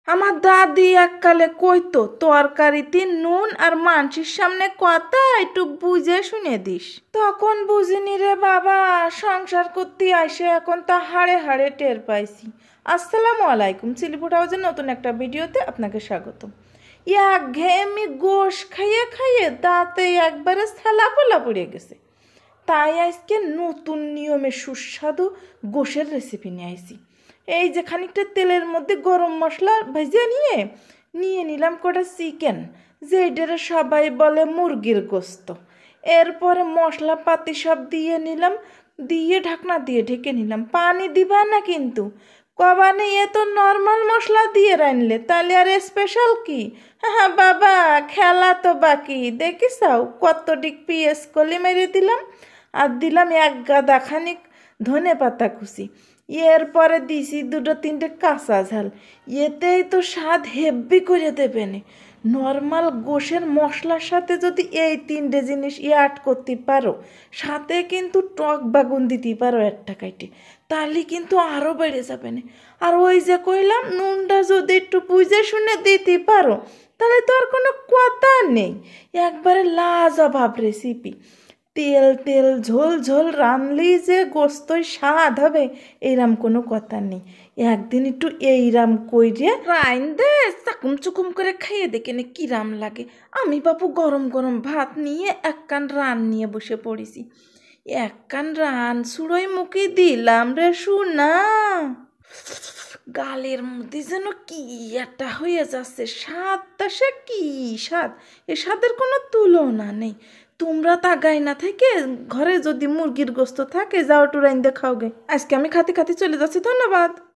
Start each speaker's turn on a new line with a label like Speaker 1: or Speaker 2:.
Speaker 1: আমার দাদি এককালে কইতো তরকারিতে নুন আর মানসির সামনে কথা একটু বুঝে শুনে দিস। তখন বুঝিনি রে বাবা, সংসার করতে আইসে এখন তা হাড়ে হাড়ে টের পাইছি। আসসালামু আলাইকুম, সিলিপুর হাউসের নতুন একটা ভিডিওতে আপনাকে স্বাগত। ঘেয়েমি গোশ খাইয়ে খাইয়ে দাঁতে একবারে ছালাপোলা পড়ে গেছে। তাই আজকে নতুন নিয়মে সুস্বাদু গোশের রেসিপি নিয়ে আইছি। এই যে খানিকটা তেলের মধ্যে গরম মশলা ভেজে নিয়ে নিলাম কটা চিকেন, যেটারে সবাই বলে মুরগির গোস্ত। এরপরে মশলাপাতি সব দিয়ে নিলাম, দিয়ে ঢাকনা দিয়ে ঢেকে নিলাম। পানি দিবা না কিন্তু, কবানে এ তো নর্মাল মশলা দিয়ে রানলে, তাহলে আর স্পেশাল কি? হ্যাঁ বাবা, খেলা তো বাকি। দেখিসাও কত ডিক পিএস কলি মেরে দিলাম, আর দিলাম এক গাদা খানিক ধনে পাতা কুচি। এরপরে দিছি দুটো তিনটে কাঁচা ঝাল। এতেই তো স্বাদ হেব্বি করে দেবে না। নর্মাল গোশের মশলার সাথে যদি এই তিনটে জিনিস অ্যাড করতে পারো, সাথে কিন্তু টক বাগুন দিতে পারো একটা কাইটে, তাহলে কিন্তু আরও বেড়ে যাবে না। আর ওই যে কইলাম নুনটা যদি একটু বুঝে শুনে দিতে পারো, তাহলে তো আর কোনো কথা নেই। একবারে লাজবাব রেসিপি। তেল তেল ঝোল ঝোল রানলেই যে গোস্তই স্বাদ হবে, এইরাম কোনো কথা নেই। একদিন একটু এইরাম কইরে রাইন দে চাকুম চুকুম করে খাইয়ে দেখে নে কিরাম লাগে। আমি বাপু গরম গরম ভাত নিয়ে এক কান রান নিয়ে বসে পড়েছি। এক কান রান সুড়োই মুখে দিলাম রে শুনা, গালের মধ্যে যেন কি একটা হয়ে যাচ্ছে। স্বাদটা সে কি স্বাদ, এ স্বাদের কোনো তুলনা নেই। তোমরা তাগাই না থেকে ঘরে যদি মুরগির গোস্ত থাকে, যাও একটু রাইন্দে খাও গে। আজকে আমি খাতে খাতে চলে যাচ্ছি, ধন্যবাদ।